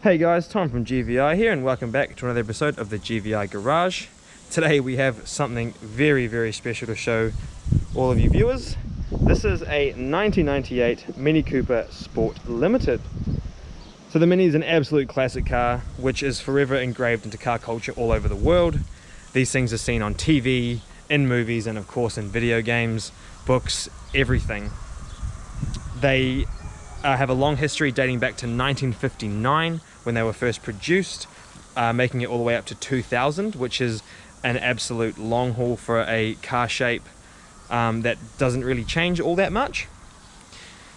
Hey guys, Tom from GVI here and welcome back to another episode of the GVI Garage. Today we have something very special to show all of you viewers. This is a 1998 Mini Cooper Sport Limited. So the Mini is an absolute classic car which is forever engraved into car culture all over the world. These things are seen on TV, in movies, and of course in video games, books, everything. They have a long history dating back to 1959 when they were first produced, making it all the way up to 2000, which is an absolute long haul for a car shape that doesn't really change all that much.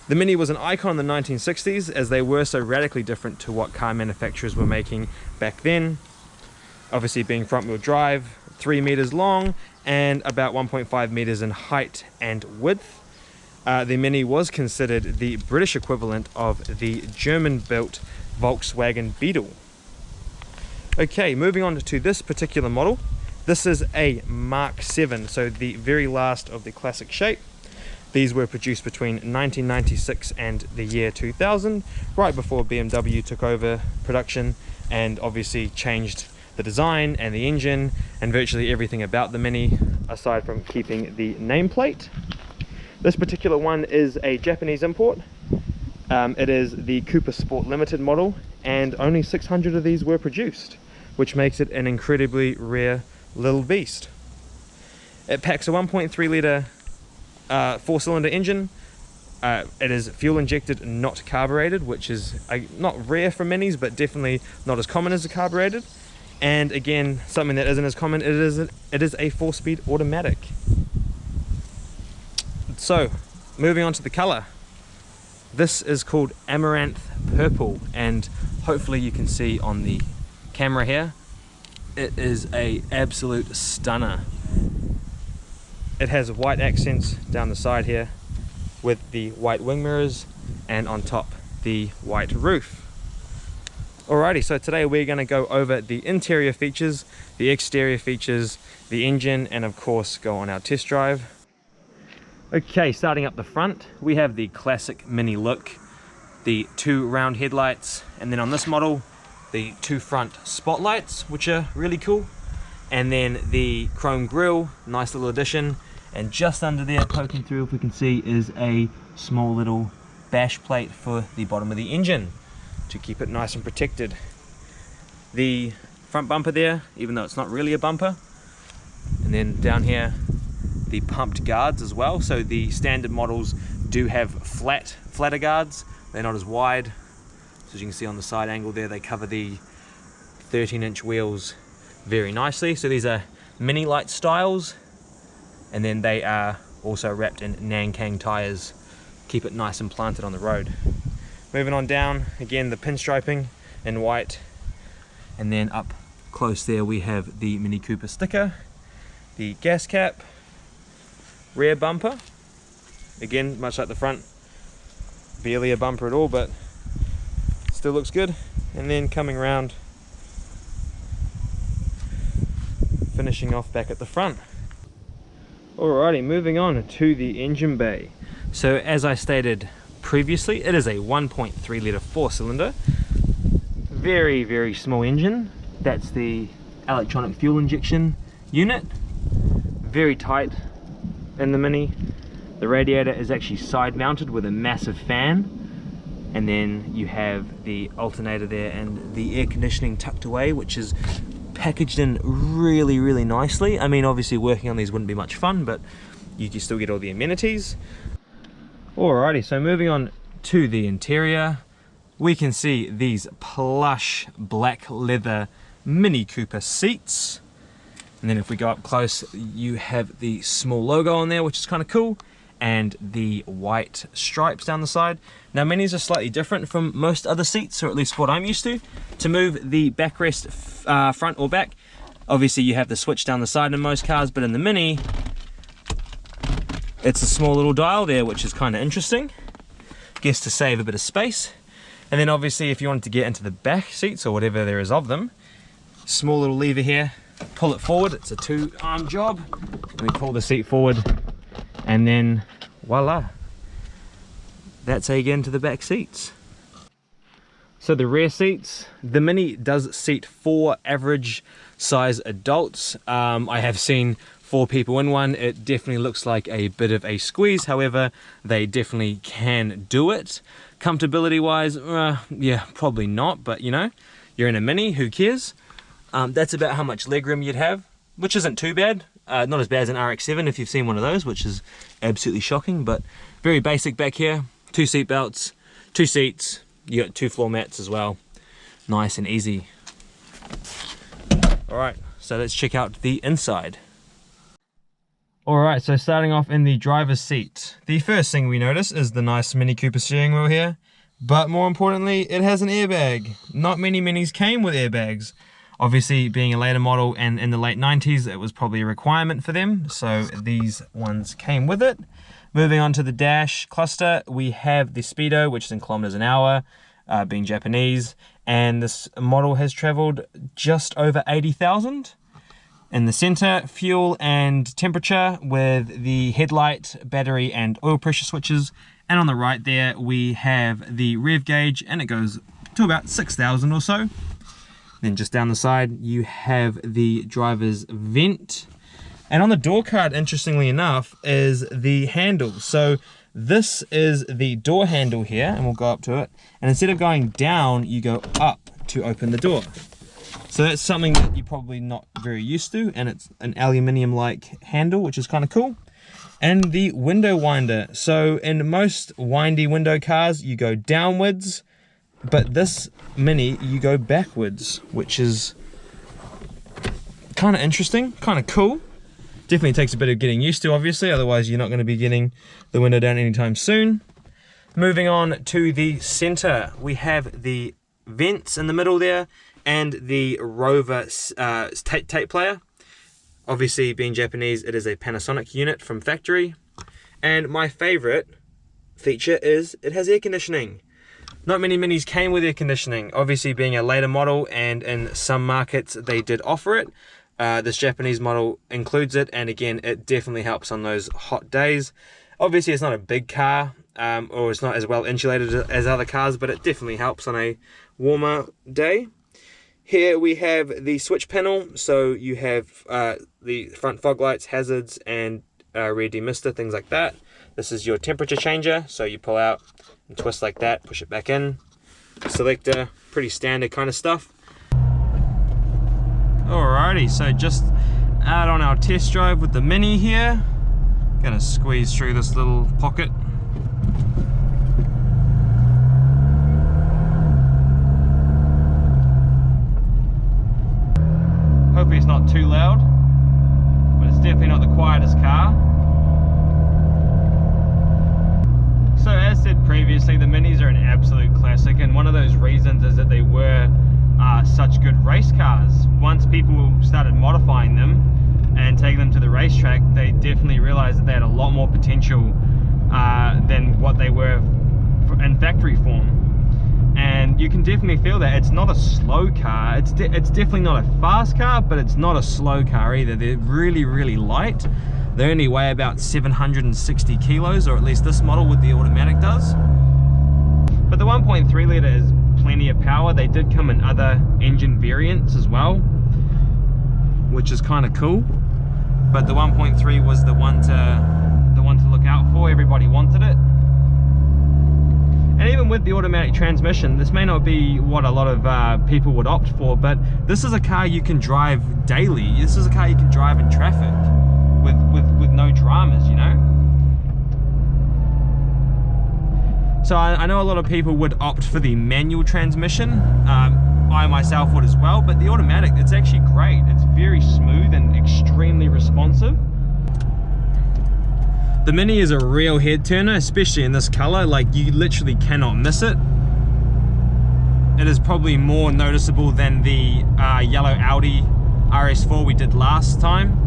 The Mini was an icon in the 1960s as they were so radically different to what car manufacturers were making back then. Obviously being front wheel drive, 3 meters long and about 1.5 meters in height and width. The Mini was considered the British equivalent of the German-built Volkswagen Beetle. Okay, moving on to this particular model. This is a Mark 7, so the very last of the classic shape. These were produced between 1996 and the year 2000, right before BMW took over production and obviously changed the design and the engine and virtually everything about the Mini, aside from keeping the nameplate. This particular one is a Japanese import. It is the Cooper Sport Limited model and only 600 of these were produced, which makes it an incredibly rare little beast. It packs a 1.3 litre 4-cylinder engine. It is fuel injected, not carbureted, which is not rare for Minis, but definitely not as common as a carbureted. And again, something that isn't as common, it is a 4-speed automatic. So, moving on to the color. This is called Amaranth Purple, and hopefully you can see on the camera here, it is a absolute stunner. It has white accents down the side here with the white wing mirrors and on top the white roof. Alrighty, so today we're going to go over the interior features, the exterior features, the engine, and of course go on our test drive. Okay, starting up the front, we have the classic Mini look, the 2 round headlights, and then on this model, the 2 front spotlights, which are really cool, and then the chrome grille, nice little addition, and just under there, poking through, if we can see, is a small little bash plate for the bottom of the engine to keep it nice and protected. The front bumper there, even though it's not really a bumper, and then down here, the pumped guards as well. So the standard models do have flatter guards. They're not as wide. So as you can see on the side angle there, they cover the 13-inch wheels very nicely. So these are Mini Light styles, and then they are also wrapped in Nankang tires. Keep it nice and planted on the road. Moving on down, again the pinstriping in white, and then up close there we have the Mini Cooper sticker, the gas cap, rear bumper, again much like the front, barely a bumper at all, but still looks good. And then coming around, finishing off back at the front. Alrighty, moving on to the engine bay. So as I stated previously, it is a 1.3 litre 4-cylinder, very small engine. That's the electronic fuel injection unit, very tight in the Mini. The radiator is actually side mounted with a massive fan, and then you have the alternator there and the air conditioning tucked away, which is packaged in really nicely. I mean, obviously working on these wouldn't be much fun, but you still get all the amenities. Alrighty, so moving on to the interior, we can see these plush black leather Mini Cooper seats. And then if we go up close, you have the small logo on there, which is kind of cool, and the white stripes down the side. Now Minis are slightly different from most other seats, or at least what I'm used to. To move the backrest front or back, obviously you have the switch down the side in most cars, but in the Mini, it's a small little dial there, which is kind of interesting. Guess to save a bit of space. And then obviously if you wanted to get into the back seats, or whatever there is of them, small little lever here, pull it forward. It's a 2-arm job. And we pull the seat forward, and then voila, that's how you get into the back seats. So the rear seats, the Mini does seat 4 average size adults. I have seen 4 people in one. It definitely looks like a bit of a squeeze. However, they definitely can do it. Comfortability wise, yeah, probably not, but you know, you're in a Mini, who cares? That's about how much legroom you'd have, which isn't too bad. Not as bad as an RX-7 if you've seen one of those, which is absolutely shocking, but very basic back here. 2 seat belts, 2 seats, you got 2 floor mats as well. Nice and easy. Alright, so let's check out the inside. Alright, so starting off in the driver's seat. The first thing we notice is the nice Mini Cooper steering wheel here. But more importantly, it has an airbag. Not many Minis came with airbags. Obviously, being a later model and in the late 90s, it was probably a requirement for them. So these ones came with it. Moving on to the dash cluster, we have the speedo, which is in kilometers an hour, being Japanese. And this model has traveled just over 80,000. In the center, fuel and temperature with the headlight, battery and oil pressure switches. And on the right there, we have the rev gauge, and it goes to about 6,000 or so. Then just down the side, you have the driver's vent. And on the door card, interestingly enough, is the handle. So this is the door handle here, and we'll go up to it. And instead of going down, you go up to open the door. So that's something that you're probably not very used to, and it's an aluminium-like handle, which is kind of cool. And the window winder. So in most windy window cars, you go downwards, but this Mini, you go backwards, which is kind of interesting, kind of cool. Definitely takes a bit of getting used to, obviously, otherwise you're not going to be getting the window down anytime soon. Moving on to the center, we have the vents in the middle there, and the Rover tape player. Obviously, being Japanese, it is a Panasonic unit from factory. And my favorite feature is it has air conditioning. Not many Minis came with air conditioning. Obviously, being a later model, and in some markets they did offer it. This Japanese model includes it, and again, it definitely helps on those hot days. Obviously, it's not a big car, or it's not as well insulated as other cars, but it definitely helps on a warmer day. Here we have the switch panel, so you have the front fog lights, hazards, and rear demister, things like that. This is your temperature changer, so you pull out and twist like that, push it back in. Selector, pretty standard kind of stuff. Alrighty, so just out on our test drive with the Mini here. Gonna squeeze through this little pocket. Hopefully it's not too loud, but it's definitely not the quietest car. So as said previously, the Minis are an absolute classic, and one of those reasons is that they were such good race cars. Once people started modifying them and taking them to the racetrack, they definitely realized that they had a lot more potential than what they were in factory form. And you can definitely feel that. It's not a slow car, it's definitely not a fast car, but it's not a slow car either. They're really, really light. They only weigh about 760 kilos, or at least this model with the automatic does. But the 1.3 litre is plenty of power. They did come in other engine variants as well, which is kind of cool. But the 1.3 was the one to look out for. Everybody wanted it. And even with the automatic transmission, this may not be what a lot of people would opt for, but this is a car you can drive daily. This is a car you can drive in traffic with no dramas, you know? So I know a lot of people would opt for the manual transmission. I myself would as well, but the automatic, it's actually great. It's very smooth and extremely responsive. The Mini is a real head turner, especially in this color. Like, you literally cannot miss it. It is probably more noticeable than the yellow Audi RS4 we did last time.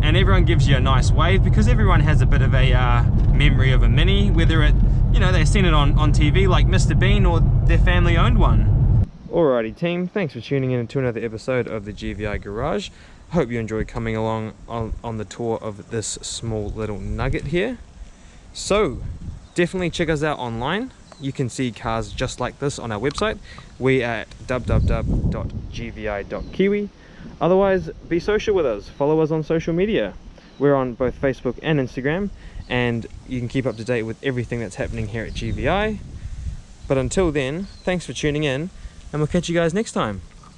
And everyone gives you a nice wave because everyone has a bit of a memory of a Mini, whether it, you know, they've seen it on TV like Mr. Bean, or their family owned one. Alrighty team, thanks for tuning in to another episode of the GVI Garage. Hope you enjoyed coming along on the tour of this small little nugget here. So definitely check us out online. you can see cars just like this on our website. We are at www.gvi.kiwi. Otherwise, be social with us. Follow us on social media. We're on both Facebook and Instagram, and you can keep up to date with everything that's happening here at GVI. But until then, thanks for tuning in, and we'll catch you guys next time.